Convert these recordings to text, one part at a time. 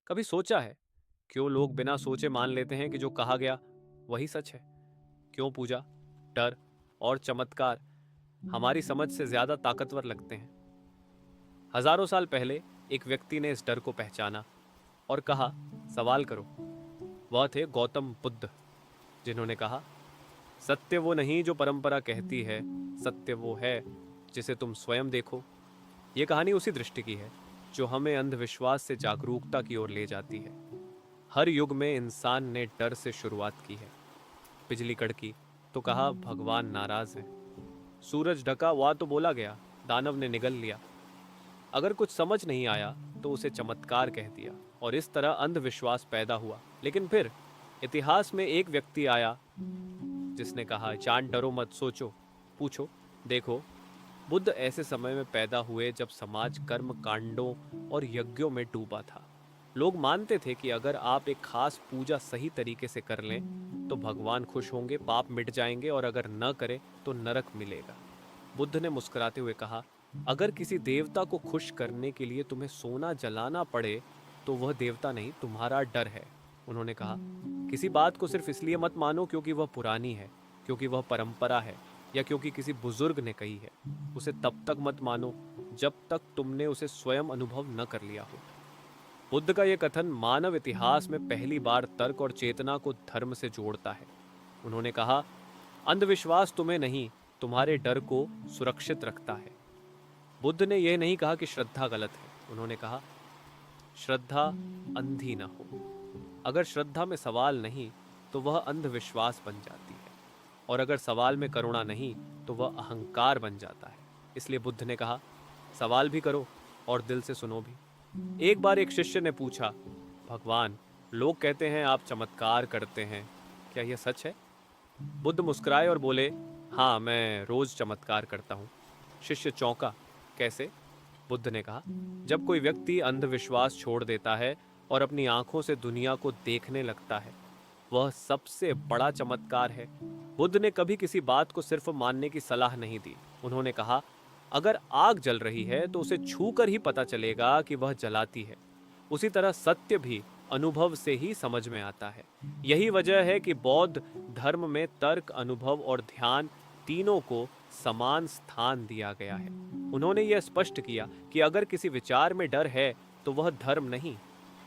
कभी सोचा है क्यों लोग बिना सोचे मान लेते हैं कि जो कहा गया वही सच है? क्यों पूजा, डर और चमत्कार हमारी समझ से ज्यादा ताकतवर लगते हैं? हजारों साल पहले एक व्यक्ति ने इस डर को पहचाना और कहा, सवाल करो। वह थे गौतम बुद्ध, जिन्होंने कहा, सत्य वो नहीं जो परंपरा कहती है, सत्य वो है जिसे तुम स्वयं देखो। ये कहानी उसी दृष्टि की है जो हमें अंधविश्वास से जागरूकता की ओर ले जाती है। हर युग में इंसान ने डर से शुरुआत की है। बिजली कड़की तो कहा भगवान नाराज है। सूरज ढका हुआ तो बोला गया दानव ने निगल लिया। अगर कुछ समझ नहीं आया तो उसे चमत्कार कह दिया और इस तरह अंधविश्वास पैदा हुआ। लेकिन फिर इतिहास में एक व्यक्ति आया जिसने कहा, जान डरो मत, सोचो, पूछो, देखो। बुद्ध ऐसे समय में पैदा हुए जब समाज कर्म कांडों और यज्ञों में डूबा था। लोग मानते थे कि अगर आप एक खास पूजा सही तरीके से कर लें तो भगवान खुश होंगे, पाप मिट जाएंगे, और अगर न करें तो नरक मिलेगा। बुद्ध ने मुस्कुराते हुए कहा, अगर किसी देवता को खुश करने के लिए तुम्हें सोना जलाना पड़े तो वह देवता नहीं, तुम्हारा डर है। उन्होंने कहा, किसी बात को सिर्फ इसलिए मत मानो क्योंकि वह पुरानी है, क्योंकि वह परंपरा है, या क्योंकि किसी बुजुर्ग ने कही है। उसे तब तक मत मानो जब तक तुमने उसे स्वयं अनुभव न कर लिया हो। बुद्ध का यह कथन मानव इतिहास में पहली बार तर्क और चेतना को धर्म से जोड़ता है। उन्होंने कहा, अंधविश्वास तुम्हें नहीं, तुम्हारे डर को सुरक्षित रखता है। बुद्ध ने यह नहीं कहा कि श्रद्धा गलत है। उन्होंने कहा, श्रद्धा अंधी ना हो। अगर श्रद्धा में सवाल नहीं तो वह अंधविश्वास बन जाती है, और अगर सवाल में करुणा नहीं तो वह अहंकार बन जाता है। इसलिए बुद्ध ने कहा, सवाल भी करो और दिल से सुनो भी। एक बार एक शिष्य ने पूछा, भगवान, लोग कहते हैं आप चमत्कार करते हैं, क्या यह सच है? बुद्ध मुस्कुराए और बोले, हाँ, मैं रोज चमत्कार करता हूँ। शिष्य चौंका, कैसे? बुद्ध ने कहा, जब कोई व्यक्ति अंधविश्वास छोड़ देता है और अपनी आंखों से दुनिया को देखने लगता है, वह सबसे बड़ा चमत्कार है। बुद्ध ने कभी किसी बात को सिर्फ मानने की सलाह नहीं दी। उन्होंने कहा, अगर आग जल रही है तो उसे छू कर ही पता चलेगा कि वह जलाती है। उसी तरह सत्य भी अनुभव से ही समझ में आता है। यही वजह है कि बौद्ध धर्म में तर्क, अनुभव और ध्यान तीनों को समान स्थान दिया गया है। उन्होंने यह स्पष्ट किया कि अगर किसी विचार में डर है तो वह धर्म नहीं,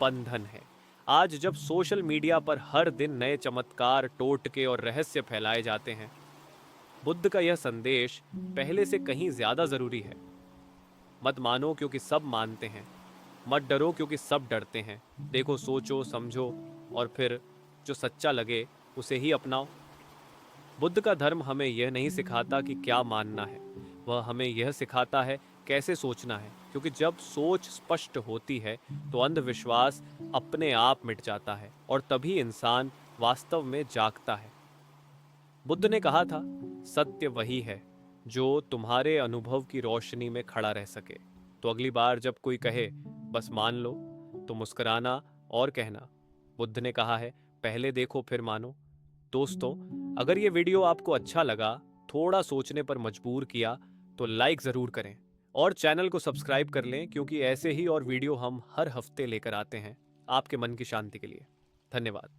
बंधन है। आज जब सोशल मीडिया पर हर दिन नए चमत्कार, टोटके और रहस्य फैलाए जाते हैं, बुद्ध का यह संदेश पहले से कहीं ज्यादा जरूरी है। मत मानो क्योंकि सब मानते हैं, मत डरो क्योंकि सब डरते हैं। देखो, सोचो, समझो, और फिर जो सच्चा लगे उसे ही अपनाओ। बुद्ध का धर्म हमें यह नहीं सिखाता कि क्या मानना है, वह हमें यह सिखाता है कैसे सोचना है, क्योंकि जब सोच स्पष्ट होती है तो अंधविश्वास अपने आप मिट जाता है और तभी इंसान वास्तव में जागता है। बुद्ध ने कहा था, सत्य वही है जो तुम्हारे अनुभव की रोशनी में खड़ा रह सके। तो अगली बार जब कोई कहे बस मान लो, तो मुस्कुराना और कहना, बुद्ध ने कहा है, पहले देखो फिर मानो। दोस्तों, अगर ये वीडियो आपको अच्छा लगा, थोड़ा सोचने पर मजबूर किया, तो लाइक ज़रूर करें और चैनल को सब्सक्राइब कर लें, क्योंकि ऐसे ही और वीडियो हम हर हफ्ते लेकर आते हैं आपके मन की शांति के लिए। धन्यवाद।